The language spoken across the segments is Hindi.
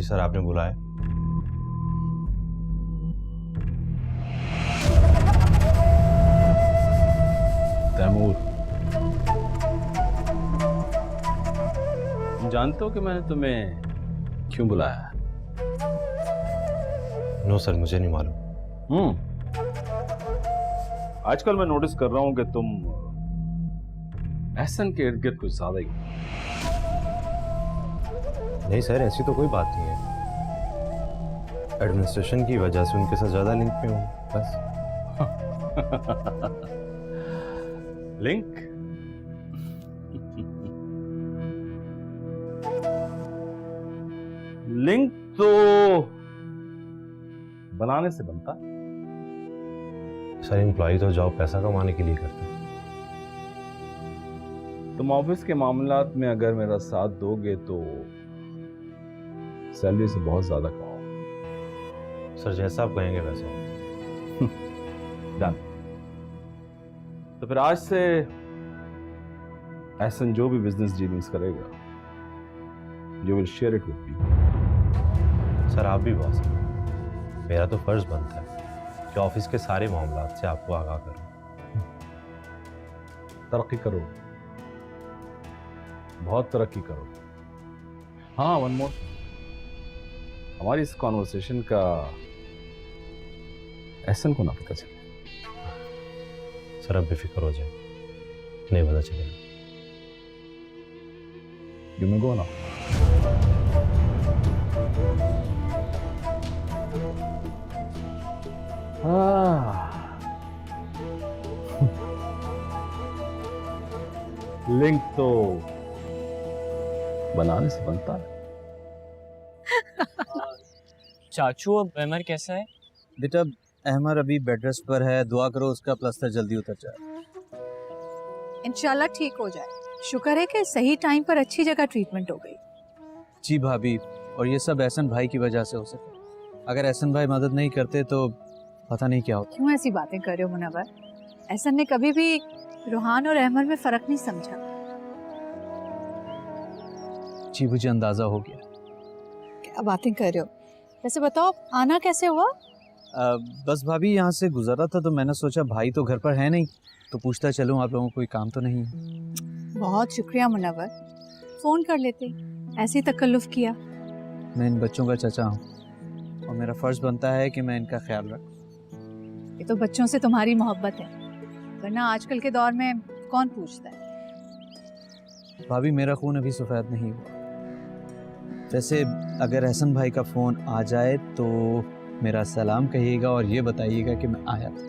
जी सर, आपने बुलाया? तैमूर, तुम जानते हो कि मैंने तुम्हें क्यों बुलाया? नो सर, मुझे नहीं मालूम। आजकल मैं नोटिस कर रहा हूं कि तुम एहसन के इर्द गिर्द कुछ ज्यादा ही। नहीं सर, ऐसी तो कोई बात नहीं है। एडमिनिस्ट्रेशन की वजह से उनके साथ ज्यादा लिंक में हूँ बस। लिंक? लिंक तो बनाने से बनता। सर, एम्प्लॉय तो जॉब पैसा कमाने के लिए करते हैं। तुम ऑफिस के मामलात में अगर मेरा साथ दोगे तो सैलरी से बहुत ज्यादा कमाओ। सर, जैसा आप कहेंगे वैसा। डन। तो फिर आज से एहसन जो भी बिजनेस डीलिंग्स करेगा, you will share it with me. Sir, आप भी बॉस हैं। मेरा तो फर्ज बनता है कि ऑफिस के सारे मामलात से आपको आगाह करूं। तरक्की करो, बहुत तरक्की करो। हाँ, वन मोर, हमारी इस कॉन्वर्सेशन का एहसन को ना पता चले। सर, अब बेफिक्र हो जाए, नहीं पता चलेगा। You may go now. Link तो बनाने से बनता है। चाचू, अब अहमर कैसा है? बेटा, अहमर अभी बेड रेस्ट पर है, दुआ करो उसका प्लास्टर जल्दी उतर जाए। इंशाल्लाह ठीक हो जाए। शुक्र है कि सही टाइम पर अच्छी जगह ट्रीटमेंट हो गई। जी भाभी, और ये सब एहसन भाई की वजह से हो सके। अगर एहसन भाई मदद नहीं करते तो पता नहीं क्या होता। क्यों ऐसी बातें कर रहे हो मुनव्वर? एहसन ने कभी भी रूहान और अहमर में फर्क नहीं समझा। जी, मुझे अंदाजा हो गया। क्या बातें कर रहे हो? वैसे बताओ, आना कैसे हुआ? बस भाभी, यहाँ से गुजरा था तो मैंने सोचा भाई तो घर पर है नहीं, तो पूछता चलूँ आप लोगों को कोई काम तो नहीं है। बहुत शुक्रिया मुनव्वर, फोन कर लेते, ऐसे ही तकल्लुफ किया। मैं इन बच्चों का चचा हूँ और मेरा फर्ज बनता है कि मैं इनका ख्याल रखूँ। ये तो बच्चों से तुम्हारी मोहब्बत है, वरना आजकल के दौर में कौन पूछता है। भाभी, मेरा खून अभी सफ़ेद नहीं हुआ। वैसे अगर एहसन भाई का फ़ोन आ जाए तो मेरा सलाम कहिएगा और ये बताइएगा कि मैं आया था।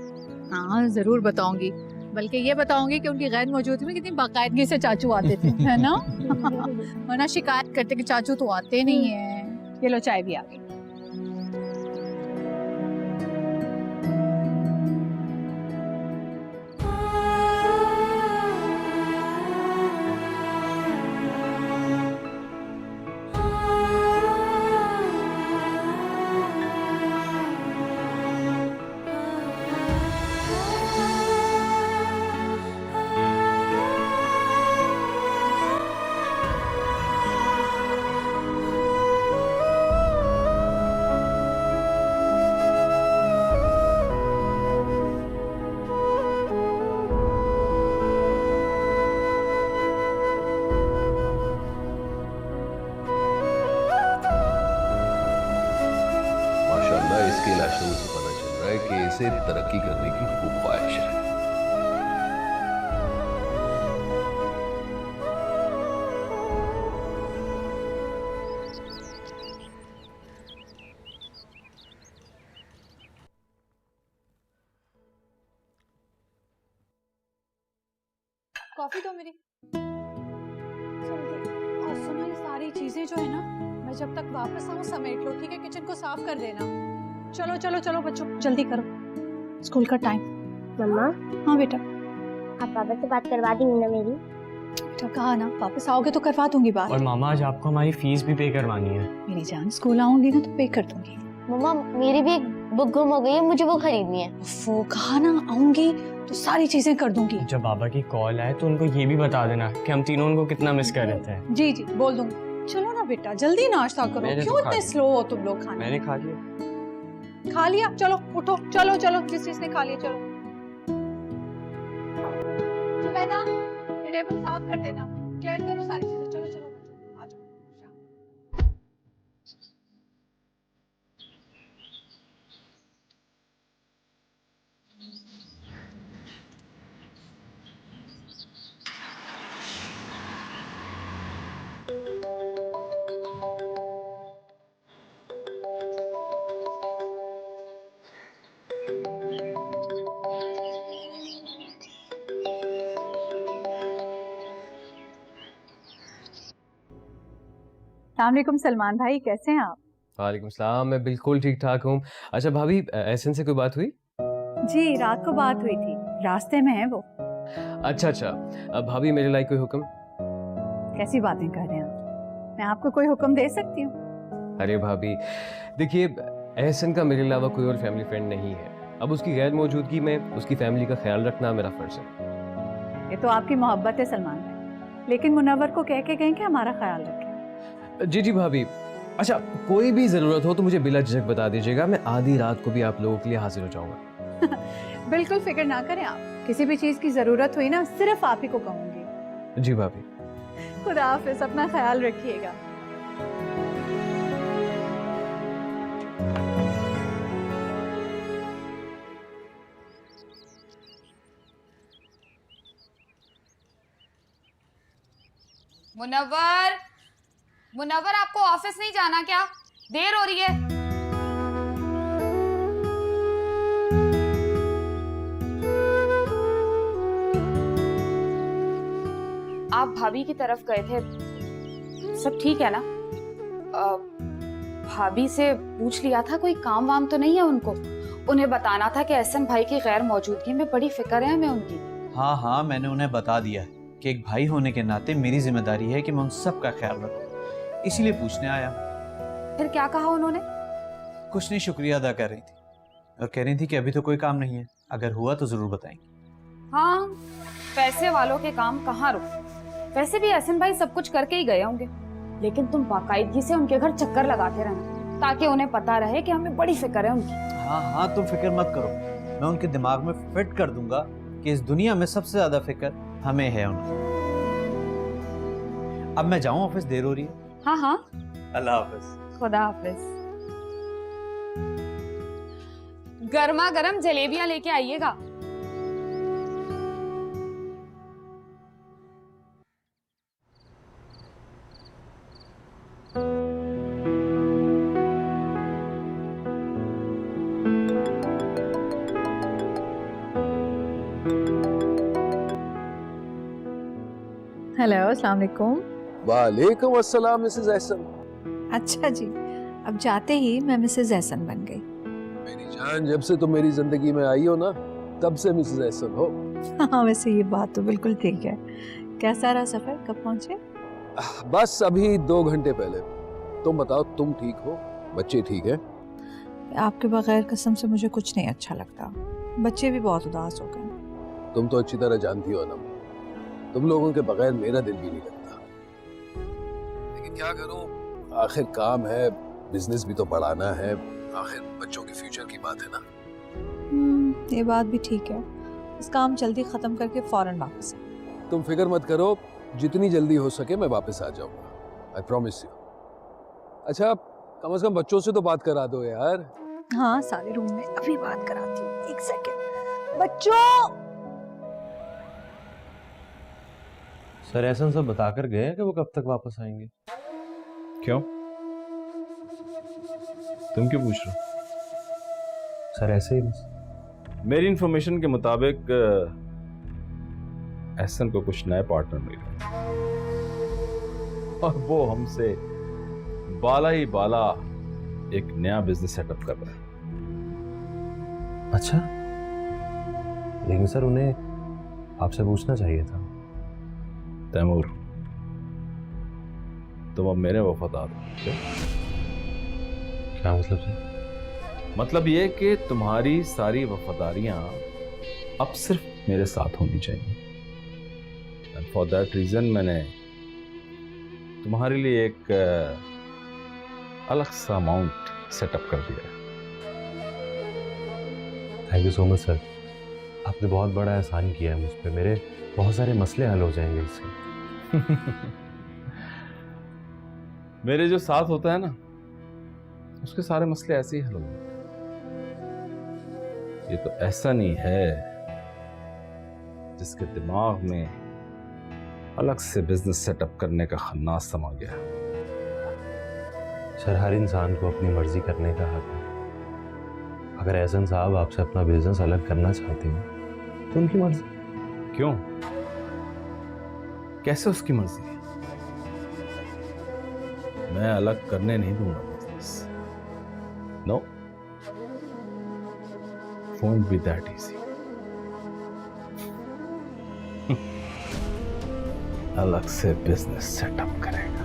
हाँ, जरूर बताऊंगी। बल्कि ये बताऊंगी कि उनकी गैर मौजूदगी में कितनी बाकायदगी से चाचू आते थे, है ना? वरना शिकायत करते कि चाचू तो आते नहीं है। ये लो, चाय भी आ गई। माशाल्लाह, इसके इलाशों से पता चल रहा है कि इसे तरक्की करने की खूब ख्वाहिश है। कॉफी दो मेरी। और सुनो, ये सारी चीजें जो है ना, मैं जब तक वापस आऊँ समेट लो, ठीक है? किचन को साफ कर देना। चलो चलो चलो बच्चों, जल्दी करो, स्कूल का टाइम। मम्मा, हाँ बेटा। आप पापा से बात करवा देंगी ना मेरी? बेटा, कहा ना, वापस आओगे तो करवा दूंगी बात। और मामा, आज आपको हमारी फीस भी पे करवानी है। मेरी जान, स्कूल आऊंगी ना तो पे कर दूंगी। मम्मा, मेरी भी एक बुक गुम हो गई है, मुझे वो खरीदनी है। वो कहा ना, आऊंगी तो सारी चीजें कर दूंगी। जब बाबा की कॉल आए तो उनको ये भी बता देना कि हम तीनों उनको कितना मिस कर रहे थे। जी जी, बोल दूंगी। चलो ना ना बेटा, जल्दी नाश्ता करो। मैंने क्यों तो खा इतने लिया। स्लो हो तुम लोग खाने मैंने में? खा लिया। खा लिया? चलो उठो, चलो चलो, जिसने खा लिया चलो। सुबैदा, ये टेबल साफ कर देना, क्लियर करो सारी चीजें। चलो चलो आ जाओ। अस्सलामुअलैकुम सलमान भाई, कैसे हैं आप? वालेकुम सलाम, मैं बिल्कुल ठीक ठाक हूँ। अच्छा भाभी, एहसन से कोई बात हुई? जी, रात को बात हुई थी, रास्ते में है वो। अच्छा अच्छा, अब भाभी मेरे लायक कोई हुक्म? कैसी बातें कर रहे हैं आप? मैं आपको कोई हुक्म दे सकती हूँ? अरे भाभी देखिए, एहसन का मेरे अलावा कोई और फैमिली फ्रेंड नहीं है। अब उसकी गैर मौजूदगी में उसकी फैमिली का ख्याल रखना मेरा फर्ज है। ये तो आपकी मोहब्बत है सलमान भाई, लेकिन मुनव्वर को कह के गए कि हमारा ख्याल रखें। जी जी भाभी। अच्छा, कोई भी ज़रूरत हो तो मुझे बिला झिझक बता दीजिएगा, मैं आधी रात को भी आप लोगों के लिए हाजिर हो जाऊँगा। बिल्कुल फिक्र ना करें आप, किसी भी चीज की जरूरत हुई ना सिर्फ आप ही को कहूंगी। जी भाभी। खुदा हाफिज, अपना ख्याल रखिएगा। मुनव्वर, मुनव्वर आपको ऑफिस नहीं जाना क्या? देर हो रही है। आप भाभी की तरफ गए थे, सब ठीक है ना? भाभी से पूछ लिया था कोई काम वाम तो नहीं है उनको? उन्हें बताना था कि एहसन भाई की गैर मौजूदगी में बड़ी फिक्र है हमें उनकी। हाँ हाँ, मैंने उन्हें बता दिया है कि एक भाई होने के नाते मेरी जिम्मेदारी है कि मैं उन सब का ख्याल रखूं, इसीलिए पूछने आया। फिर क्या कहा उन्होंने? कुछ नहीं, शुक्रिया अदा कर रही थी और कह रही थी कि अभी तो कोई काम नहीं है, अगर हुआ तो जरूर बताएंगे। हाँ, पैसे वालों के काम कहाँ रुक। वैसे भी एहसन भाई सब कुछ करके ही गए होंगे, लेकिन तुम बाकायदगी से उनके घर चक्कर लगाते रहना ताकि उन्हें पता रहे कि हमें बड़ी फिक्र है उनकी। हाँ हाँ, तुम फिक्र मत करो, मैं उनके दिमाग में फिट कर दूंगा कि इस दुनिया में सबसे ज्यादा फिक्र हमें है उनकी। अब मैं जाऊं, ऑफिस देर हो रही है। हाँ हाँ, अल्लाह हाफिज। खुदा हाफिज। गर्मा गर्म जलेबियां लेके आइएगा। हेलो, अस्सलाम वालेकुम। वालेकुम अस्सलाम मिसेस एहसन। अच्छा जी, अब जाते ही मैं मिसेस एहसन बन गई। मेरी जान, जब से तुम मेरी जिंदगी में आई हो ना, तब से मिसेस एहसन हो। हाँ, वैसे ये बात तो बिल्कुल ठीक है। कैसा रहा सफर, कब पहुंचे? बस अभी 2 घंटे पहले। तुम बताओ, तुम ठीक हो? बच्चे ठीक है? आपके बगैर कसम से मुझे कुछ नहीं अच्छा लगता। बच्चे भी बहुत उदास हो गए। तुम तो अच्छी तरह जानती हो ना, तुम लोगों के बगैर मेरा दिल भी नहीं लगता। लेकिन क्या करूं, आखिर काम है, बिजनेस भी तो बढ़ाना है, आखिर बच्चों के फ्यूचर की बात है ना। ये बात भी ठीक है। इस काम जल्दी खत्म करके फौरन वापस। तुम फिक्र मत करो, जितनी जल्दी हो सके मैं वापस आ जाऊंगा, आई प्रॉमिस यू। अच्छा, कम से कम बच्चों से तो बात करा दो यार। हाँ, सारे रूम में अभी बात कराती हूँ। एक सेकेंड। बच्चों, सर एहसन सब बताकर गए हैं कि वो कब तक वापस आएंगे? क्यों? तुम क्यों पूछ रहे हो? सर ऐसे ही बस। मेरी इंफॉर्मेशन के मुताबिक एहसन को कुछ नए पार्टनर मिले और वो हमसे बाला ही बाला एक नया बिजनेस सेटअप कर रहा है। अच्छा, लेकिन सर उन्हें आपसे पूछना चाहिए था। तैमूर, तुम अब मेरे वफादार हो। क्या मतलब सर? मतलब ये कि तुम्हारी सारी वफादारियां अब सिर्फ मेरे साथ होनी चाहिए। एंड फॉर दैट रीजन मैंने तुम्हारे लिए एक अलग सा अमाउंट सेटअप कर दिया है। Thank you so much sir, आपने बहुत बड़ा एहसान किया है मुझ पे। मेरे बहुत सारे मसले हल हो जाएंगे इससे। मेरे जो साथ होता है ना, उसके सारे मसले ऐसे ही हल हो जाते। ये तो ऐसा नहीं है जिसके दिमाग में अलग से बिजनेस सेटअप करने का खन्नास समा गया। सर, हर इंसान को अपनी मर्जी करने का हक है। अगर एहसन साहब आपसे अपना बिजनेस अलग करना चाहते हैं तो उनकी मर्जी। क्यों? कैसे उसकी मर्जी? मैं अलग करने नहीं दूंगा business. No, won't be that easy. अलग से बिजनेस सेटअप करेगा।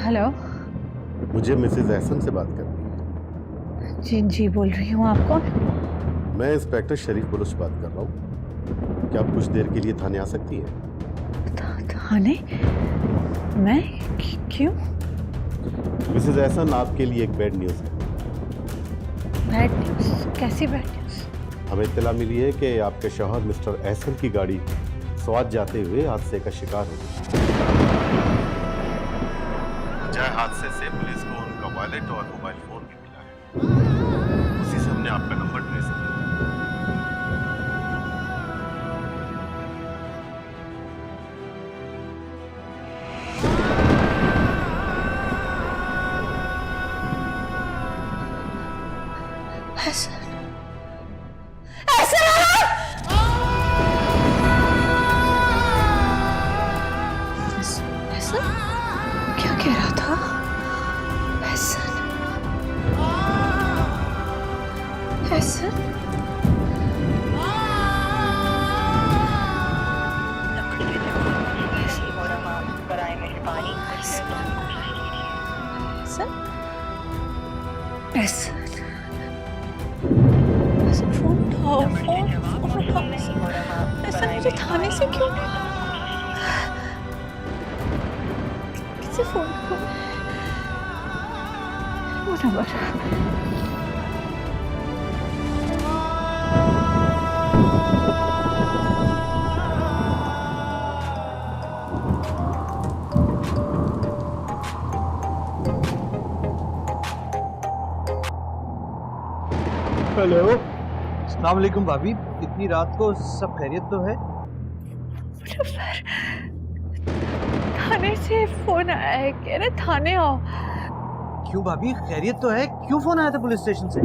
हेलो। मुझे मिसेज एहसन से बात करनी है। जी जी बोल रही हूँ। आप कौन? मैं इंस्पेक्टर शरीफ बुलुश बात कर रहा हूँ। क्या आप कुछ देर के लिए थाने आ सकती हैं? थाने? मैं? क्यों? मिसेज एहसन, आपके लिए एक बैड न्यूज़ है। Bad news? कैसी बैड न्यूज़? हमें इत्तला मिली है कि आपके शौहर मिस्टर एहसन की गाड़ी स्वात जाते हुए हादसे का शिकार हो गई। वजह हादसे से पुलिस को उनका वॉलेट और मोबाइल फोन भी मिला है। उसी से हमने आपका नंबर ट्रेस किया। क्या कह रहा था? एहसन? एहसन? एहसन? एहसन फोन उठाओ, फोन उठाओ। एहसन मुझे थाने से क्यों किसी फोन को वो नंबर। हेलो, अस्सलाम वालेकुम भाभी। इतनी रात को सब खैरियत तो है? थाने से फोन आया है, कह रहे थाने आओ। क्यों भाभी, खैरियत तो है? क्यों फोन आया था पुलिस स्टेशन से?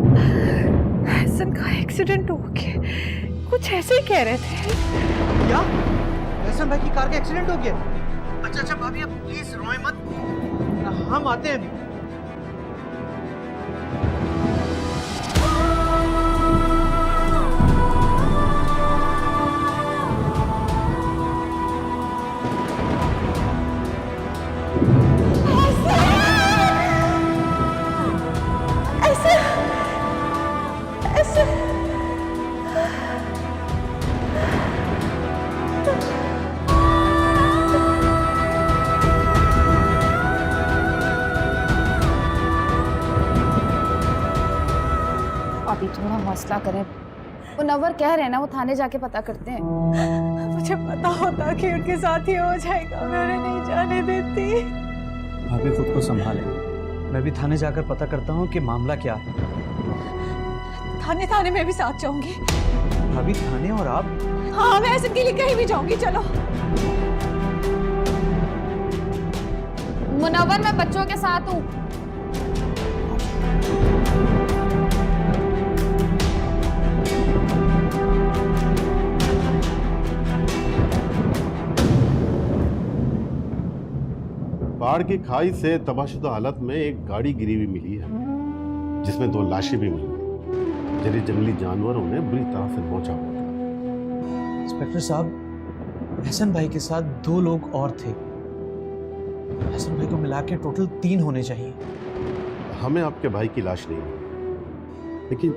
एहसन का एक्सीडेंट हो गया, कुछ ऐसे ही कह रहे थे। क्या? एहसन भाई की कार का एक्सीडेंट हो गया? अच्छा अच्छा भाभी, अब प्लीज रोए मत, हम आते हैं अभी। अभी थोड़ा हौसला करें। वो नवर कह रहे हैं ना, वो थाने जाके पता करते हैं। मुझे पता होता कि उनके साथ ही हो जाएगा, मैं उन्हें नहीं जाने देती। भाभी खुद को संभालें, मैं भी थाने जाकर पता करता हूँ कि मामला क्या है। थाने में भी साथ जाऊंगी। भाभी थाने और आप? हाँ, मैं एहसन के लिए कहीं भी जाऊंगी, चलो। मुनव्वर, मैं बच्चों के साथ हूँ। बाढ़ की खाई से तबाहशुदा हालत में एक गाड़ी गिरी हुई मिली है, जिसमें 2 लाशें भी मिली हैं। जरिए जंगली जानवरों ने बुरी तरह से नोचा हुआ था। इंस्पेक्टर साहब, एहसन भाई के साथ 2 लोग और थे। एहसन भाई को मिला के टोटल 3 होने चाहिए। हमें आपके भाई की लाश नहीं मिली, लेकिन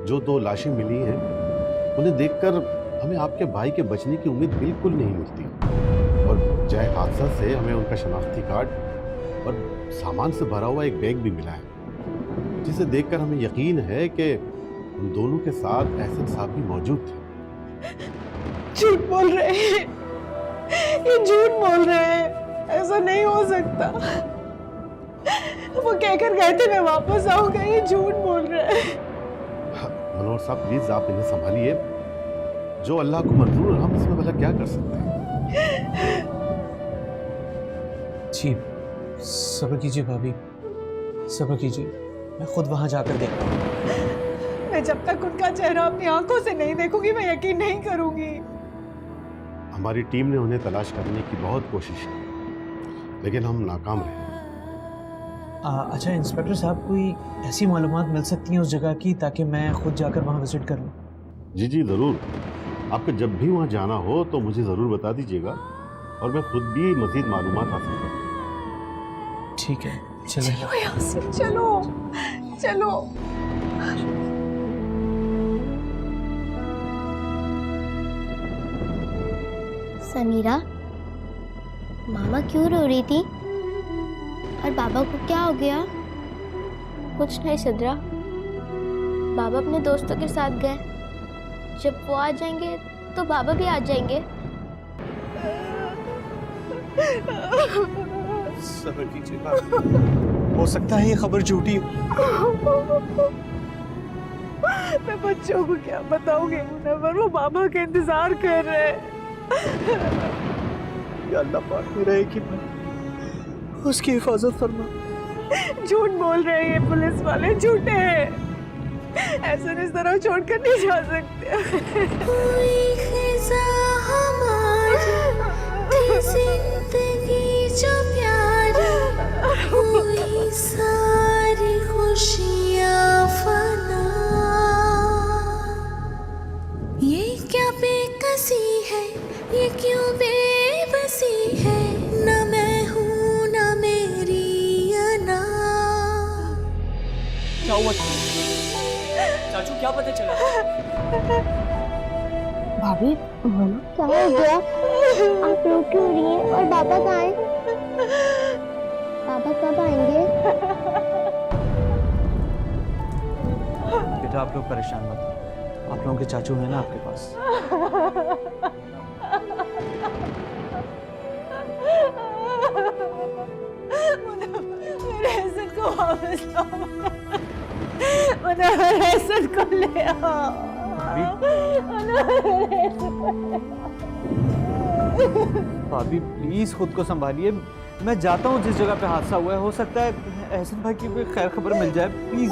जो 2 लाशें मिली हैं उन्हें देखकर हमें आपके भाई के बचने की उम्मीद बिल्कुल नहीं मिलती। और जय हादसा से हमें उनका शनाख्ती कार्ड और सामान से भरा हुआ एक बैग भी मिला है, जिसे देखकर हमें यकीन है कि उन दोनों के साथ एहसन साहब भी मौजूद थे। झूठ बोल रहे हैं, ये झूठ बोल रहे हैं, ऐसा नहीं हो सकता। वो कहकर गए थे मैं वापस आऊंगा, ये झूठ बोल रहे हैं। मनोहर साहब, प्लीज आप इन्हें संभालिए। जो अल्लाह को मंजूर, हम इसमें भला क्या कर सकते हैं। जी, सब्र कीजिए भाभी, सब्र कीजिए। मैं खुद वहां जाकर देखता हूँ। मैं जब तक उनका चेहरा अपनी आंखों से नहीं देखूंगी, मैं यकीन नहीं करूंगी। हमारी टीम ने उन्हें तलाश करने की बहुत कोशिश की, लेकिन हम नाकाम रहे। अच्छा इंस्पेक्टर साहब, कोई ऐसी मालूमात मिल सकती हैं उस जगह की ताकि मैं खुद जाकर वहां विजिट कर लूं? जी जी जरूर। आपको जब भी वहां जाना हो तो मुझे जरूर बता दीजिएगा, और मैं खुद भी मजीद मालूमात हासिल करूंगा। ठीक है, चलिए। चलो यहाँ से, चलो चलो। समीरा, मामा क्यों रो रही थी? और बाबा को क्या हो गया? कुछ नहीं सिद्रा, बाबा अपने दोस्तों के साथ गए। जब वो आ जाएंगे तो बाबा भी आ जाएंगे। सब्र कीजिए भाभी, हो सकता है ये खबर झूठी हो। मैं बच्चों को क्या बताऊंगी मुनव्वर, वो मामा के इंतजार कर रहे हैं। या अल्लाह पाक मेरा एक ही उसकी हिफाजत फरमा। झूठ बोल रहे हैं ये पुलिस वाले, झूठे हैं। ऐसा इस तरह छोड़कर नहीं जा सकते। जिंदगी जो प्यारी हुई, सारी खुशियाँ फना। ये क्या बेकसी है, ये क्यों बेबसी है, ना मैं हूँ ना मेरी अना। क्या हुआ चाचू, क्या पता चला? भाभी, मामा क्या हो गया? आप रो क्यों रही हैं? और बाबा कहाँ हैं? बाबा कब आएंगे? बेटा आप लोग परेशान मत हो, आप लोगों के चाचू हैं ना आपके पास। मेरे एहसन को वापस लाओ, मुनव्वर एहसन को ले आओ। भाभी प्लीज खुद को संभालिए, मैं जाता हूँ जिस जगह पे हादसा हुआ है। हो सकता है एहसन भाई की कोई खैर खबर मिल जाए, प्लीज।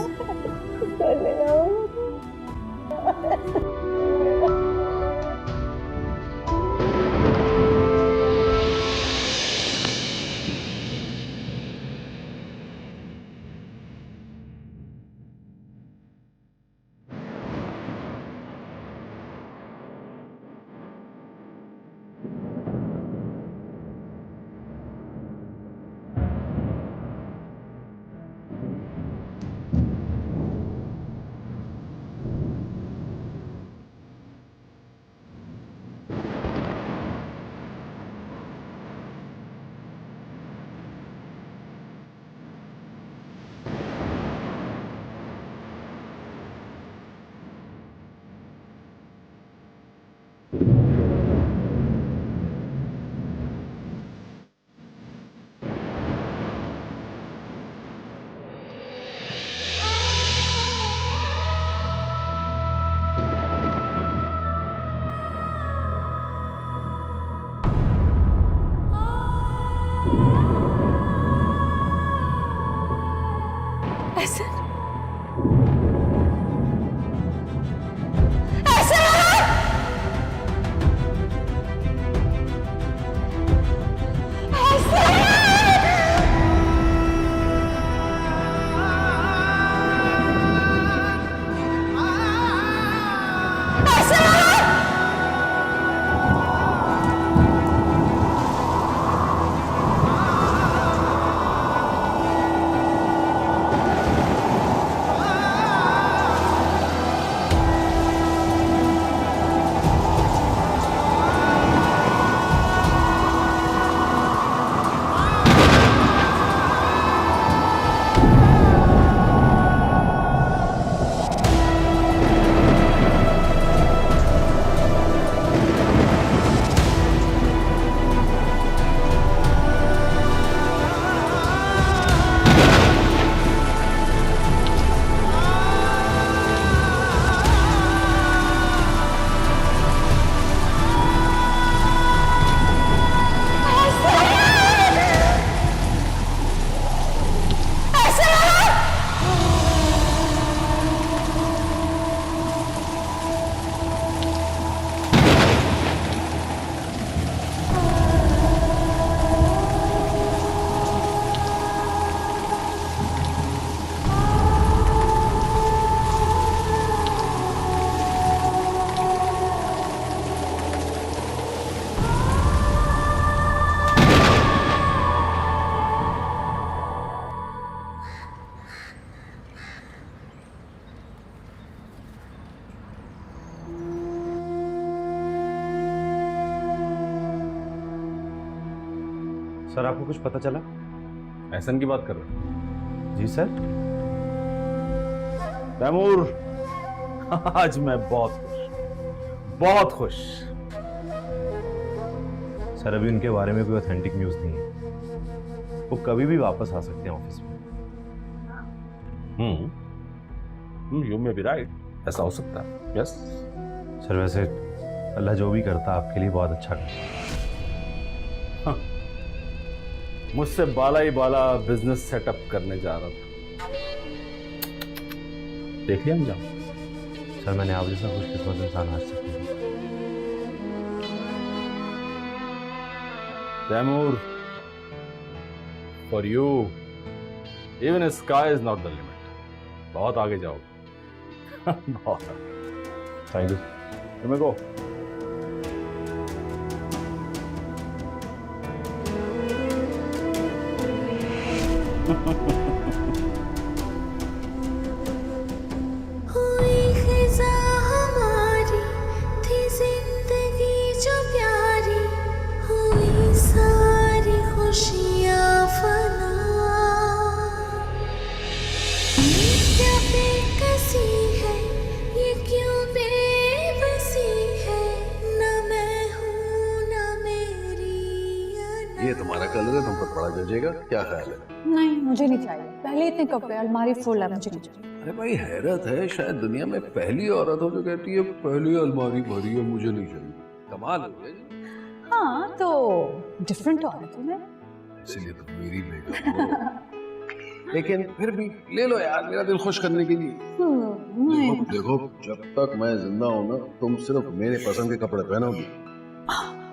सर आपको कुछ पता चला? एहसन की बात कर रहे हो? जी सर। तैमूर, आज मैं बहुत खुश। सर अभी उनके बारे में कोई ऑथेंटिक न्यूज़ नहीं है, वो कभी भी वापस आ सकते हैं ऑफिस में। यू मे बी राइट, ऐसा हो सकता है। यस सर वैसे अल्लाह जो भी करता है आपके लिए बहुत अच्छा करता है। मुझसे बाला ही बाला बिजनेस सेटअप करने जा रहा था, देख लिया अंजाम। सर मैंने आप जैसा खुशकिस्मत इंसान आज तक नहीं देखा। Taimur, for you even sky is not the limit. बहुत आगे जाओगे। बहुत आगे। Thank you. तुम्हें गो। हुई खिज़ा हमारी थी जिंदगी जो प्यारी, हुई सारी खुशियाँ फना। ये क्या बेकसी है, ये क्यों बेबसी है, न मैं हूँ न मेरी अना। ये तुम्हारा कलर है, तुम पर बड़ा जचेगा, क्या ख्याल है? नहीं मुझे नहीं चाहिए, पहले इतने कपड़े अलमारी फुल है, मुझे नहीं चाहिए। अरे भाई हैरत है, शायद दुनिया में पहली औरत हो जो कहती है पहली अलमारी भरी है, मुझे नहीं चाहिए। कमाल हो गया। हाँ तो डिफरेंट औरत हूँ मैं, इसीलिए तो मेरी बेगम हो। लेकिन फिर भी ले लो यार, मेरा दिल खुश करने के लिए। देखो जब तक मैं जिंदा हूँ ना, तुम सिर्फ मेरे पसंद के कपड़े पहनोगी।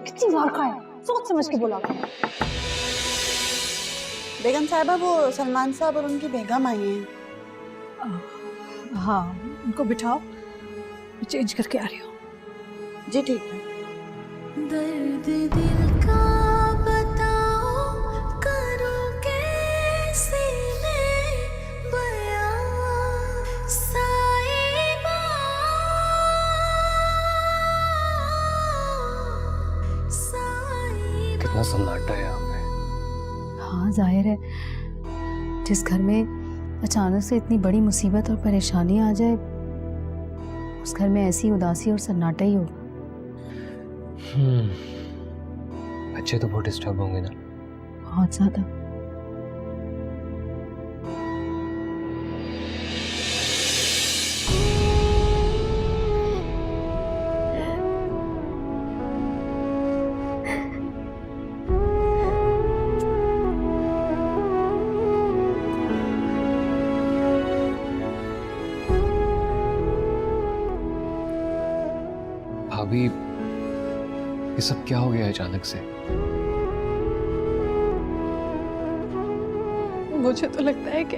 कितनी बार खाए, सोच समझ के बोला। बेगम साहिबा, वो सलमान साहब और उनकी बेगम आई हैं। हाँ उनको बिठाओ, चेंज करके आ रही हूँ। जी ठीक है। दर्द दिल का बताओ, करूं कैसे मैं बयां, साहिबा साहिबा। कितना सन्नाटा है यहाँ पे। हाँ जाहिर है, जिस घर में अचानक से इतनी बड़ी मुसीबत और परेशानी आ जाए, उस घर में ऐसी उदासी और सन्नाटा ही होगा। बच्चे तो बहुत डिस्टर्ब होंगे ना। बहुत ज्यादा। भाभी, ये सब क्या हो गया अचानक से? मुझे तो लगता है कि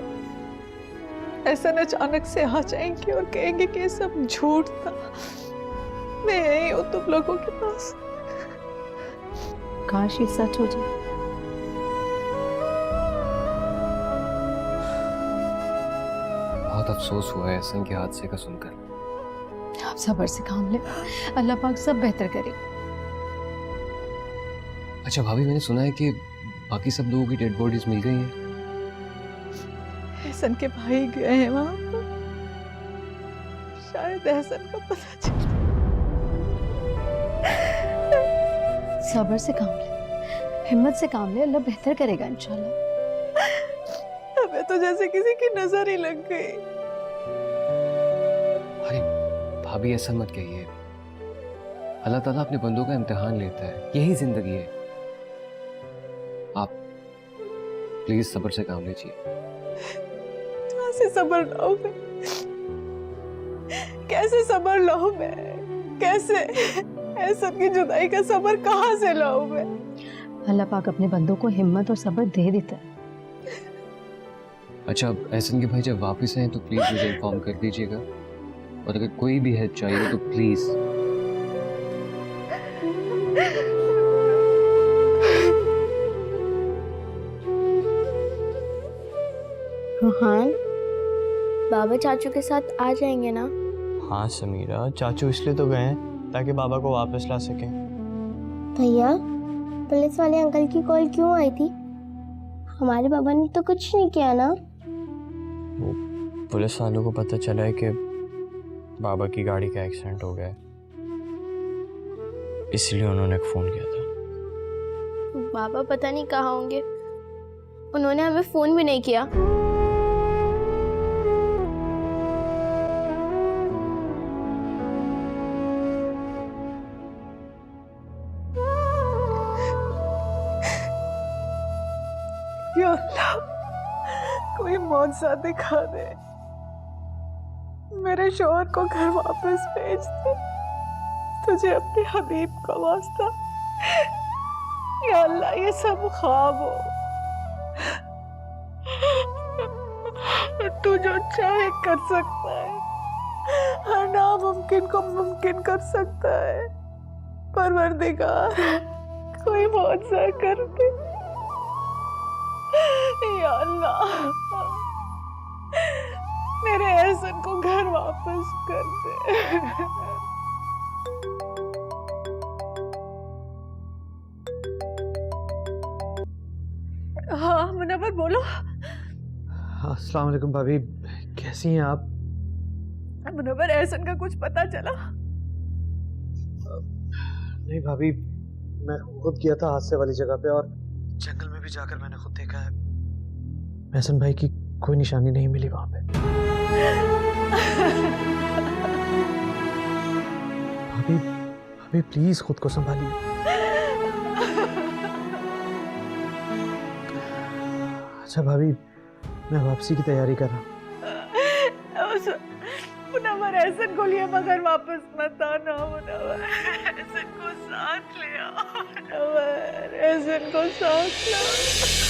ऐसा अचानक से आ जाएंगे और कहेंगे कि ये सब झूठ था, मैं यही हूँ तुम लोगों के पास। काश ये सच हो जाए। बहुत अफसोस हुआ है एहसन के हादसे का सुनकर। आप सब्र से काम ले, अल्लाह पाक सब बेहतर करे। अच्छा भाभी, मैंने सुना है कि बाकी सब लोगों की डेड बॉडीज मिल गई हैं। एहसन के भाई गए हैं वहां पर, शायद एहसन को पता चला। सब्र से काम ले, हिम्मत से काम ले, अल्लाह बेहतर करेगा इंशाल्लाह। हमें तो जैसे किसी की नजर ही लग गई। अरे भाभी, ऐसा मत कहिए। अल्लाह ताला अपने बंदों का इम्तिहान लेता है, यही जिंदगी है। आप प्लीज सब्र से काम लीजिए। कहाँ से सब्र लाऊं मैं? कैसे सब्र लाऊं मैं? कैसे एहसन की जुदाई का सब्र कहाँ से लाऊं मैं? अल्लाह पाक अपने बंदों को हिम्मत और सब्र दे देता है। अच्छा एहसन के भाई जब वापस आए तो प्लीज मुझे इन्फॉर्म कर दीजिएगा, और अगर कोई भी हेल्प चाहिए तो प्लीज। रोहान, बाबा चाचू के साथ आ जाएंगे ना? हाँ समीरा, चाचू इसलिए तो गए हैं ताकि बाबा को वापस ला सकें। भैया, पुलिस वाले अंकल की कॉल क्यों आई थी? हमारे बाबा ने तो कुछ नहीं किया ना। वो पुलिस वालों को पता चला है कि बाबा की गाड़ी का एक्सीडेंट हो गया है, इसलिए उन्होंने फ़ोन किया था। बाबा पता नहीं कहाँ होंगे, उन्होंने हमें फ़ोन भी नहीं किया। या अल्लाह, कोई मौजज़ा दिखा दे, मेरे शौहर को घर वापस भेज दे, तुझे अपने हबीब का वास्ता। या अल्लाह, ये सब ख्वाब हो, तू जो चाहे कर सकता है, हर नामुमकिन को मुमकिन कर सकता है। परवरदिगार, कोई मौजज़ा कर दे या अल्लाह, मेरे एहसन को घर वापस कर दे। हाँ मुनव्वर, बोलो। अस्सलाम वालेकुम भाभी, कैसी हैं आप? मुनव्वर, एहसन का कुछ पता चला? नहीं भाभी, मैं खुद गया था हादसे वाली जगह पे और जंगल में भी जाकर मैंने खुद देखा है, एहसन भाई की कोई निशानी नहीं मिली वहां पे। भाभी भाभी प्लीज खुद को संभालिए। अच्छा भाभी, मैं वापसी की तैयारी कर रहा हूँ। मुनव्वर, एहसन को लिए मगर वापस मत आना। मुनव्वर, एहसन को साथ ले आओ। मुनव्वर, एहसन को साथ लाओ।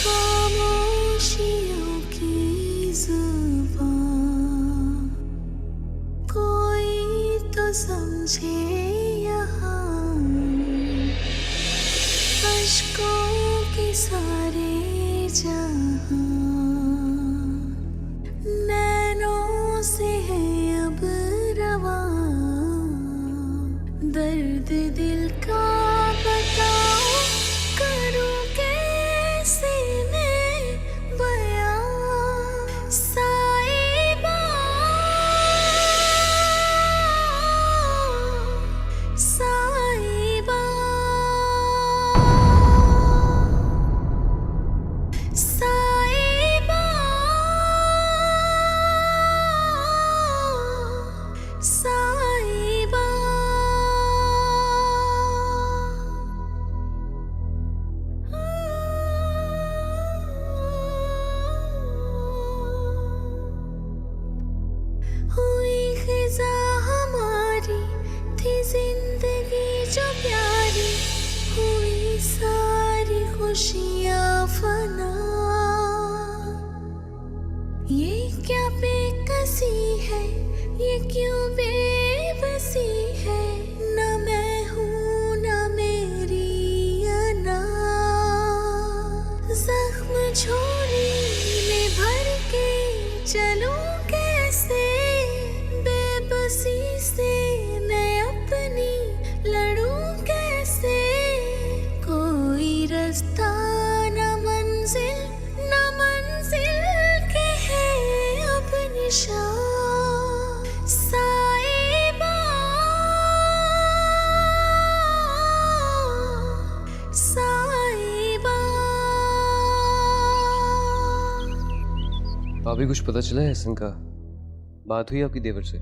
खामोशियों की ज़ुबान कोई तो समझे यहाँ, अश्कों के सारे जहां नैनों से है अब रवां। दर्द दिल का बताओ, करूं कैसे मैं बयां। साइबा साइबा साइबा साइबा। हुई खिज़ा हमारी, थी जिंदगी जो प्यारी, हुई सारी खुशियाँ फना। ये क्या बेकसी है, ये क्यों बेबसी है, ना मैं हूँ ना मेरी अना। जख्म झोली में भर के चलूं कैसे, बेबसी से मैं अपनी लड़ूं कैसे। कोई रास्ता न मंजिल के है अब निशान। साइबा साइबा। भाभी कुछ पता चला है एहसन का? बात हुई आपकी देवर से?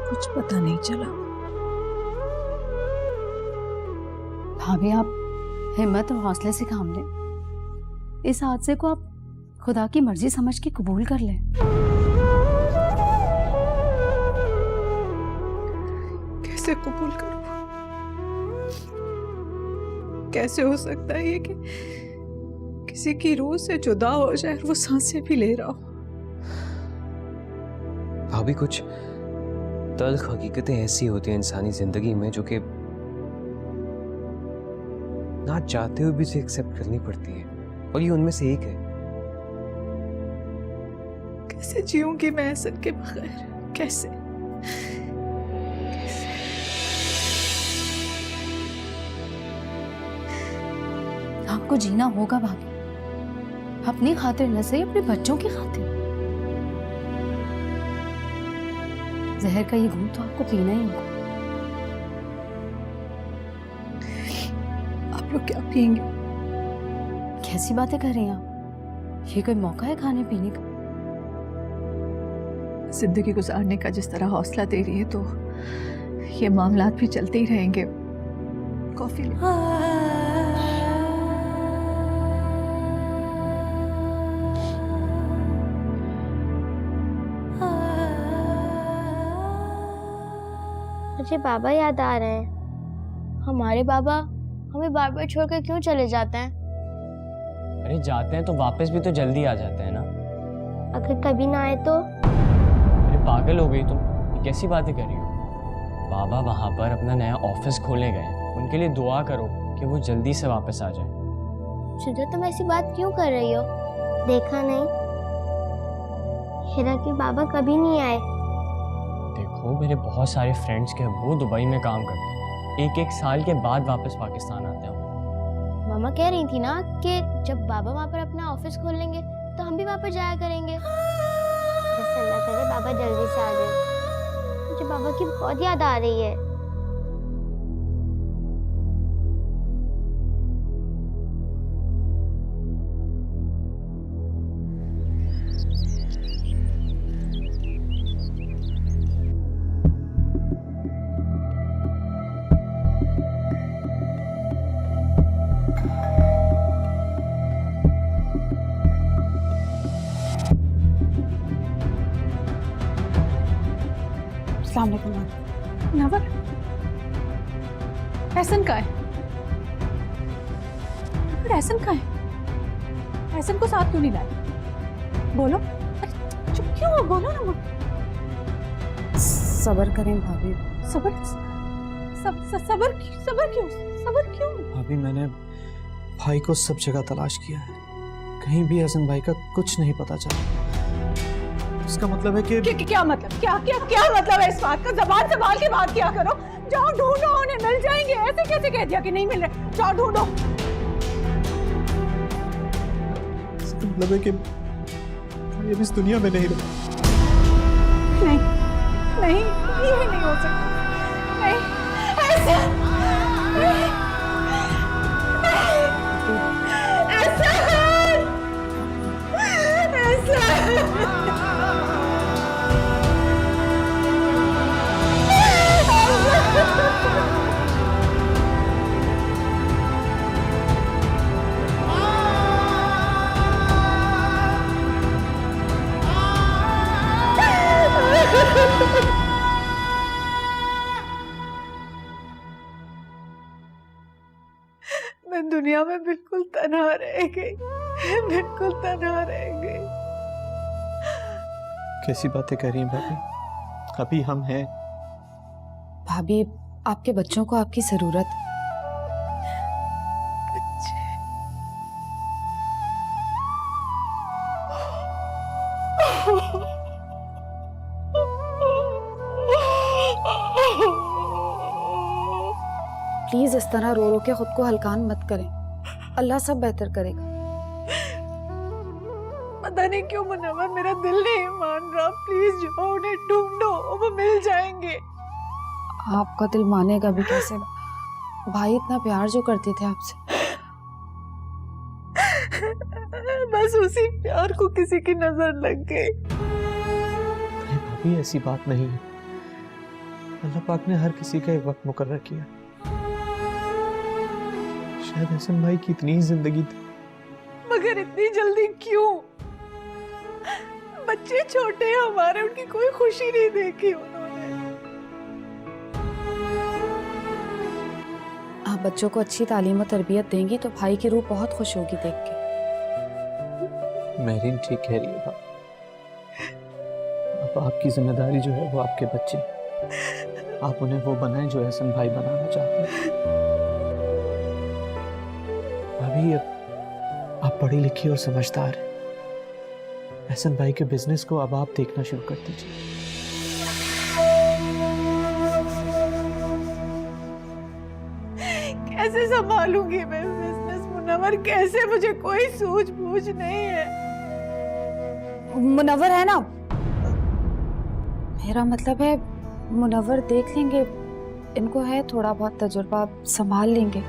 कुछ पता नहीं चला। भाभी आप हिम्मत और हौसले से काम लें। इस हादसे को आप खुदा की मर्जी समझ के कबूल कर लें। कैसे कबूल करूं? कैसे हो सकता है ये कि किसी की रूह से जुदा हो जाए और वो सांसें भी ले रहा हो? भाभी कुछ तल्ख हकीकतें ऐसी होती हैं इंसानी जिंदगी में जो कि ना चाहते हुए भी उसे एक्सेप्ट करनी पड़ती है, और ये उनमें से एक है। कैसे जीऊंगी मैं एहसन के बगैर? कैसे? आपको जीना होगा भाभी, अपनी खातिर न सही, अपने बच्चों की खातिर। जहर का ये घूंट तो आपको पीना ही होगा। आप लोग क्या पियेंगे? कैसी बातें कर रही हैं आप? ये कोई मौका है खाने पीने का? जिंदगी गुजारने का जिस तरह हौसला दे रही है तो ये मामलात भी चलते ही रहेंगे। कॉफी ले। मुझे बाबा याद आ रहे हैं। हमारे बाबा हमें बार बार छोड़कर क्यों चले जाते हैं? अरे जाते हैं तो वापस भी तो जल्दी आ जाते हैं ना। अगर कभी ना आए तो? अरे पागल हो गई तुम, ये कैसी बातें कर रही हो? बाबा वहाँ पर अपना नया ऑफिस खोले गए, उनके लिए दुआ करो कि वो जल्दी से वापस आ जाए। शुजा, तुम ऐसी बात क्यों कर रही हो? देखा नहीं, हीरा के बाबा कभी नहीं आए। देखो मेरे बहुत सारे फ्रेंड्स के वो दुबई में काम करते हैं, एक साल के बाद वापस पाकिस्तान आते हैं। मामा कह रही थी ना कि जब बाबा वहाँ पर अपना ऑफिस खोल लेंगे तो हम भी वहाँ पर जाया करेंगे। बस अल्लाह करे बाबा जल्दी से आ जाए। मुझे बाबा की बहुत याद आ रही है। अस्सलाम वालेकुम। नवर, एहसन का है? एहसन का है? एहसन को साथ क्यों नहीं लाए? बोलो। अरे चुप क्यों हो? बोलो ना। सब्र करें भाभी। सबर सबर क्यों? सबर क्यों? भाभी मैंने भाई को सब जगह तलाश किया है, कहीं भी हसन भाई का कुछ नहीं पता चला। इसका मतलब है कि क्या मतलब? क्या मतलब है इस बात का? जबान संभाल के बात किया करो। जाओ ढूंढो, उन्हें मिल जाएंगे। ऐसे कैसे कह दिया कि नहीं मिल रहे? जाओ ढूंढो। इसका मतलब है कि ये इस दुनिया में नहीं रहा। नहीं, ये नहीं हो सकता। नहीं, ऐसा मैं दुनिया में बिल्कुल तन्हा रह गई। बिल्कुल तन्हा रह गई। कैसी बातें कर रही हैं भाभी? अभी हम हैं। भाभी आपके बच्चों को आपकी जरूरत। प्लीज इस तरह रो रो के खुद को हल्कान मत करें, अल्लाह सब बेहतर करेगा। पता नहीं क्यों मुनव्वर, मेरा दिल नहीं मान रहा। प्लीज जाओ, उन्हें ढूंढो, वो मिल जाएंगे। आपका दिल मानेगा भी कैसे? भाई इतना प्यार जो करते थे आपसे। बस उसी प्यार को किसी की नजर लग गई। भाभी ऐसी बात नहीं है, अल्लाह पाक ने हर किसी का एक वक्त मुकर्रर किया। शायद हसन भाई की इतनी ही जिंदगी थी। मगर इतनी जल्दी क्यों? बच्चे छोटे हैं हमारे, उनकी कोई खुशी नहीं देखी उन्होंने। आप बच्चों को अच्छी तालीम और तरबियत देंगी तो भाई की रूह बहुत खुश होगी देख के। महरीन ठीक कह रही है बाप। अब आपकी जिम्मेदारी जो है वो आपके बच्चे, आप उन्हें वो बनाएं जो हसन भाई बनाना चाहते हैं। भाभी आप पढ़ी लिखी और समझदार हैं। हसन भाई के बिजनेस को अब आप देखना शुरू कर दीजिए। कैसे संभालूंगी मैं बिजनेस मुनव्वर कैसे? मुझे कोई सूझबूझ नहीं है। मुनव्वर है ना, मेरा मतलब है मुनव्वर देख लेंगे, इनको है थोड़ा बहुत तजुर्बा, संभाल लेंगे।